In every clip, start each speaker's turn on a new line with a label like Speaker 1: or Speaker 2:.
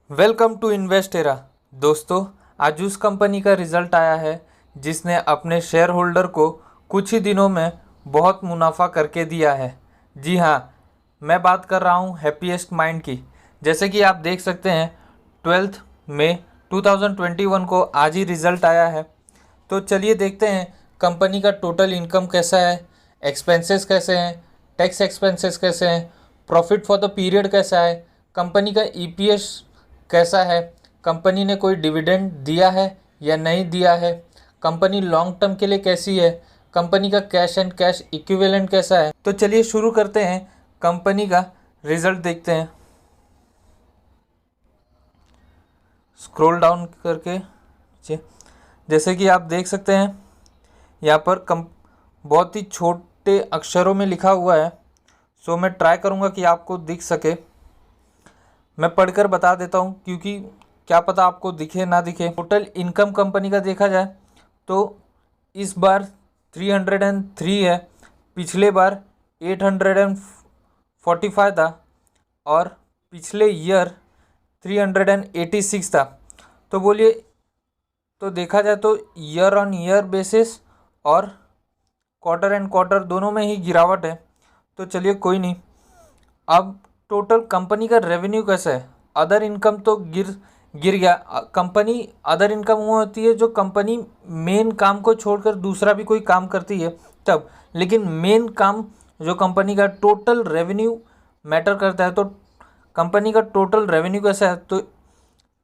Speaker 1: Welcome to इन्वेस्टेरा। दोस्तों, आज उस कंपनी का रिजल्ट आया है जिसने अपने शेयर होल्डर को कुछ ही दिनों में बहुत मुनाफा करके दिया है। जी हाँ, मैं बात कर रहा हूँ हैप्पीएस्ट माइंड की। जैसे कि आप देख सकते हैं 12 मई 2021 को आज ही रिजल्ट आया है। तो चलिए देखते हैं कंपनी का टोटल इनकम कैसा है, एक्सपेंसेस कैसे हैं, टैक्स एक्सपेंसेस कैसे हैं, प्रॉफिट फॉर द पीरियड कैसा है, कंपनी का ईपीएस कैसा है, कंपनी ने कोई डिविडेंड दिया है या नहीं दिया है, कंपनी लॉन्ग टर्म के लिए कैसी है, कंपनी का कैश एंड कैश इक्विवेलेंट कैसा है। तो चलिए शुरू करते हैं, कंपनी का रिजल्ट देखते हैं। स्क्रॉल डाउन करके जैसे कि आप देख सकते हैं यहाँ पर बहुत ही छोटे अक्षरों में लिखा हुआ है। सो मैं ट्राई करूँगा कि आपको दिख सके। मैं पढ़कर बता देता हूँ क्योंकि क्या पता आपको दिखे ना दिखे। टोटल इनकम कंपनी का देखा जाए तो इस बार 303 है, पिछले बार 845 था और पिछले ईयर 386 था। तो बोलिए, तो देखा जाए तो ईयर ऑन ईयर बेसिस और क्वार्टर एंड क्वार्टर दोनों में ही गिरावट है। तो चलिए कोई नहीं। अब टोटल कंपनी का रेवेन्यू कैसा है। अदर इनकम तो गिर गया। कंपनी अदर इनकम वो होती है जो कंपनी मेन काम को छोड़कर दूसरा भी कोई काम करती है तब, लेकिन मेन काम जो कंपनी का टोटल रेवेन्यू मैटर करता है। तो कंपनी का टोटल रेवेन्यू कैसा है, तो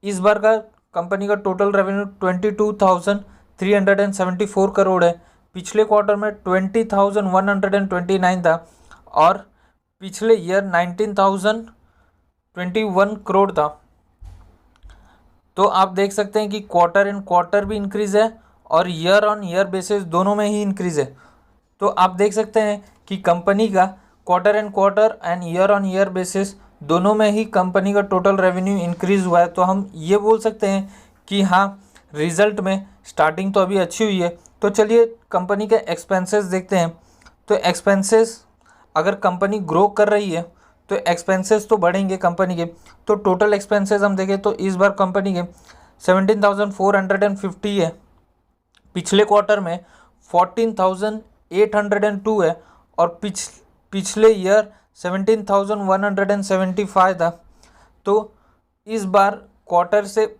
Speaker 1: इस बार का कंपनी का टोटल रेवेन्यू 22,374 करोड़ है। पिछले क्वार्टर में 20,129 था और पिछले ईयर 19,021 करोड़ था। तो आप देख सकते हैं कि क्वार्टर एंड क्वार्टर भी इंक्रीज़ है और ईयर ऑन ईयर बेसिस दोनों में ही इंक्रीज़ है। तो आप देख सकते हैं कि कंपनी का quarter and quarter and year on year basis दोनों में ही कंपनी का टोटल रेवेन्यू इंक्रीज़ हुआ है। तो हम ये बोल सकते हैं कि हाँ, रिज़ल्ट में स्टार्टिंग तो अभी अच्छी हुई है। तो चलिए कंपनी के एक्सपेंसेस देखते हैं। तो एक्सपेंसेस, अगर कंपनी ग्रो कर रही है तो एक्सपेंसेस तो बढ़ेंगे कंपनी के। तो टोटल एक्सपेंसेस हम देखें तो इस बार कंपनी के 17,450 है, पिछले क्वार्टर में 14,802 है और पिछले ईयर 17,175 था। तो इस बार क्वार्टर से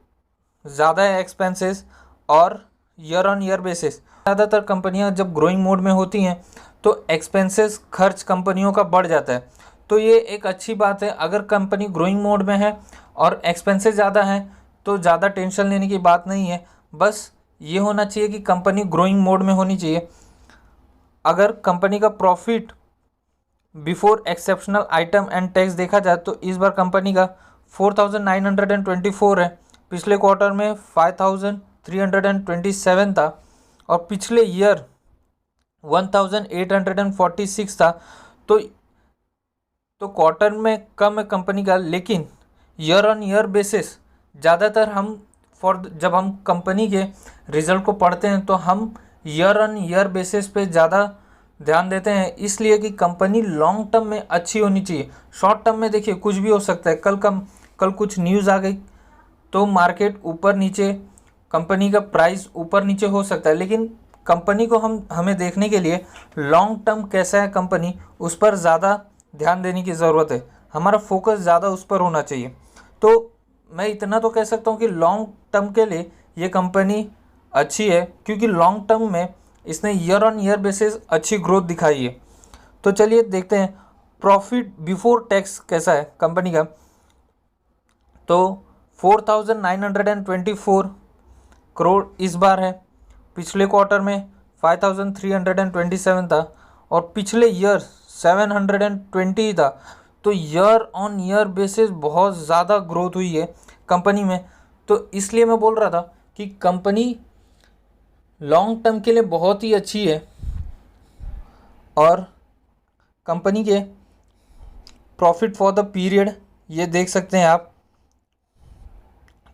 Speaker 1: ज़्यादा है एक्सपेंसेस और ईयर ऑन ईयर बेसिस। ज़्यादातर कंपनियां जब ग्रोइंग मोड में होती हैं तो एक्सपेंसेस खर्च कंपनियों का बढ़ जाता है। तो ये एक अच्छी बात है। अगर कंपनी ग्रोइंग मोड में है और एक्सपेंसेस ज़्यादा हैं तो ज़्यादा टेंशन लेने की बात नहीं है। बस ये होना चाहिए कि कंपनी ग्रोइंग मोड में होनी चाहिए। अगर कंपनी का profit before exceptional item and tax देखा जाए तो इस बार कंपनी का 4,924 है, पिछले क्वार्टर में 5,327 था और पिछले ईयर 1,846 था। तो क्वार्टर में कम है कंपनी का, लेकिन ईयर ऑन ईयर बेसिस ज़्यादातर हम जब हम कंपनी के रिजल्ट को पढ़ते हैं तो हम ईयर ऑन ईयर बेसिस पे ज़्यादा ध्यान देते हैं, इसलिए कि कंपनी लॉन्ग टर्म में अच्छी होनी चाहिए। शॉर्ट टर्म में देखिए कुछ भी हो सकता है। कल कुछ न्यूज़ आ गई तो मार्केट ऊपर नीचे, कंपनी का प्राइस ऊपर नीचे हो सकता है, लेकिन कंपनी को हमें देखने के लिए लॉन्ग टर्म कैसा है कंपनी, उस पर ज़्यादा ध्यान देने की ज़रूरत है। हमारा फोकस ज़्यादा उस पर होना चाहिए। तो मैं इतना तो कह सकता हूँ कि लॉन्ग टर्म के लिए ये कंपनी अच्छी है, क्योंकि लॉन्ग टर्म में इसने ईयर ऑन ईयर बेसिस अच्छी ग्रोथ दिखाई है। तो चलिए देखते हैं प्रॉफिट बिफोर टैक्स कैसा है कंपनी का। तो 4,924 करोड़ इस बार है, पिछले क्वार्टर में 5,327 था और पिछले ईयर 720 था। तो ईयर ऑन ईयर बेसिस बहुत ज़्यादा ग्रोथ हुई है कंपनी में। तो इसलिए मैं बोल रहा था कि कंपनी लॉन्ग टर्म के लिए बहुत ही अच्छी है। और कंपनी के प्रॉफिट फॉर द पीरियड ये देख सकते हैं आप,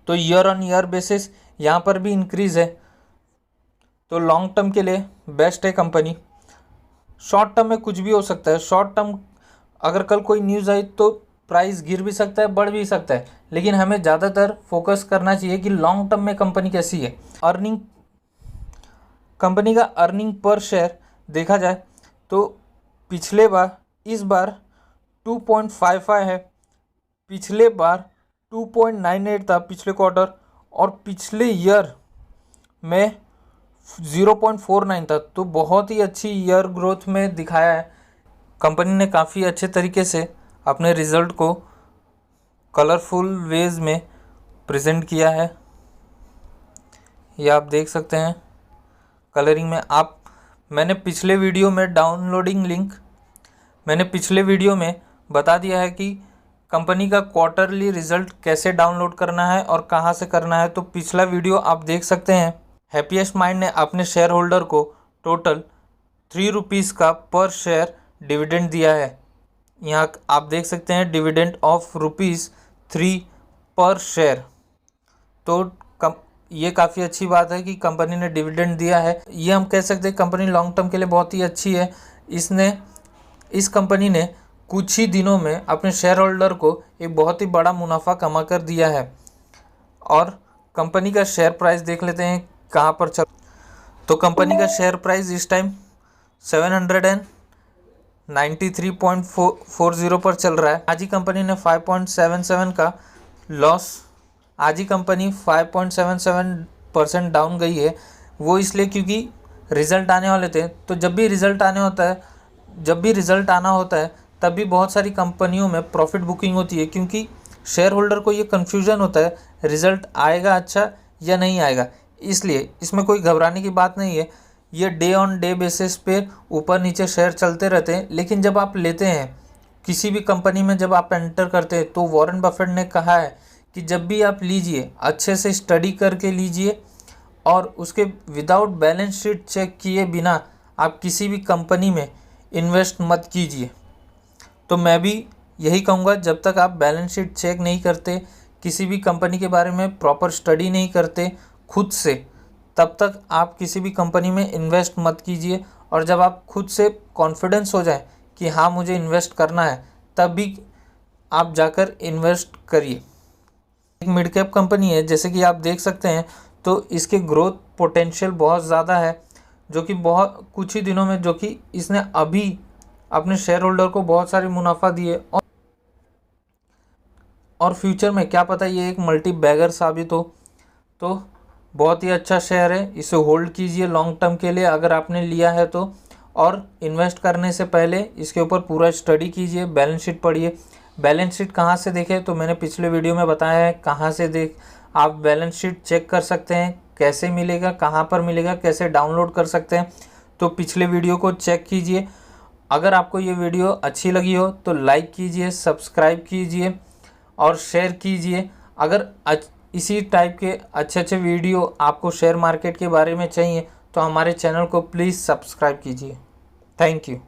Speaker 1: तो ईयर ऑन ईयर बेसिस यहाँ पर भी इंक्रीज़ है। तो लॉन्ग टर्म के लिए बेस्ट है कंपनी। शॉर्ट टर्म में कुछ भी हो सकता है। शॉर्ट टर्म अगर कल कोई न्यूज़ आई तो प्राइस गिर भी सकता है, बढ़ भी सकता है, लेकिन हमें ज़्यादातर फोकस करना चाहिए कि लॉन्ग टर्म में कंपनी कैसी है। कंपनी का अर्निंग पर शेयर देखा जाए तो पिछले बार, इस बार 2.55 है, पिछले बार 2.98 था पिछले क्वार्टर, और पिछले ईयर में 0.49 था। तो बहुत ही अच्छी ईयर ग्रोथ में दिखाया है। कंपनी ने काफ़ी अच्छे तरीके से अपने रिज़ल्ट को कलरफुल वेज में प्रेजेंट किया है। ये आप देख सकते हैं कलरिंग में। मैंने पिछले वीडियो में बता दिया है कि कंपनी का क्वार्टरली रिजल्ट कैसे डाउनलोड करना है और कहाँ से करना है, तो पिछला वीडियो आप देख सकते हैं। हैप्पीएस्ट माइंड ने अपने शेयर होल्डर को टोटल 3 रुपीज़ का पर शेयर डिविडेंड दिया है। यहाँ आप देख सकते हैं डिविडेंड ऑफ ₹3 पर शेयर। तो ये काफ़ी अच्छी बात है कि कंपनी ने डिविडेंड दिया है। ये हम कह सकते हैं कंपनी लॉन्ग टर्म के लिए बहुत ही अच्छी है। इस कंपनी ने कुछ ही दिनों में अपने शेयर होल्डर को एक बहुत ही बड़ा मुनाफा कमा कर दिया है। और कंपनी का शेयर प्राइस देख लेते हैं कहाँ पर चल। तो कंपनी का शेयर प्राइस इस टाइम 793.40 पर चल रहा है। आज ही कंपनी ने 5.77 का लॉस, आज ही कंपनी 5.77% डाउन गई है। वो इसलिए क्योंकि रिज़ल्ट आने वाले थे। तो जब भी रिज़ल्ट आना होता है तभी बहुत सारी कंपनियों में प्रॉफिट बुकिंग होती है, क्योंकि शेयर होल्डर को ये कन्फ्यूज़न होता है रिज़ल्ट आएगा अच्छा या नहीं आएगा। इसलिए इसमें कोई घबराने की बात नहीं है। ये डे ऑन डे बेसिस पे ऊपर नीचे शेयर चलते रहते हैं। लेकिन जब आप लेते हैं किसी भी कंपनी में, जब आप एंटर करते हैं, तो वॉरेन बफेट ने कहा है कि जब भी आप लीजिए अच्छे से स्टडी करके लीजिए और उसके विदाउट बैलेंस शीट चेक किए बिना आप किसी भी कंपनी में इन्वेस्ट मत कीजिए। तो मैं भी यही कहूँगा, जब तक आप बैलेंस शीट चेक नहीं करते, किसी भी कंपनी के बारे में प्रॉपर स्टडी नहीं करते खुद से, तब तक आप किसी भी कंपनी में इन्वेस्ट मत कीजिए। और जब आप खुद से कॉन्फिडेंस हो जाए कि हाँ मुझे इन्वेस्ट करना है, तब भी आप जाकर इन्वेस्ट करिए। एक मिड कैप कंपनी है, जैसे कि आप देख सकते हैं, तो इसके ग्रोथ पोटेंशियल बहुत ज़्यादा है, जो कि बहुत कुछ ही दिनों में, जो कि इसने अभी अपने शेयर होल्डर को बहुत सारी मुनाफा दिए। और फ्यूचर में क्या पता ये एक मल्टी बैगर साबित हो। तो बहुत ही अच्छा शेयर है, इसे होल्ड कीजिए लॉन्ग टर्म के लिए अगर आपने लिया है तो। और इन्वेस्ट करने से पहले इसके ऊपर पूरा स्टडी कीजिए, बैलेंस शीट पढ़िए। बैलेंस शीट कहाँ से देखें, तो मैंने पिछले वीडियो में बताया है कहाँ से आप बैलेंस शीट चेक कर सकते हैं, कैसे मिलेगा, कहाँ पर मिलेगा, कैसे डाउनलोड कर सकते हैं। तो पिछले वीडियो को चेक कीजिए। अगर आपको ये वीडियो अच्छी लगी हो तो लाइक कीजिए, सब्सक्राइब कीजिए और शेयर कीजिए। अगर इसी टाइप के अच्छे वीडियो आपको शेयर मार्केट के बारे में चाहिए तो हमारे चैनल को प्लीज़ सब्सक्राइब कीजिए। Thank you.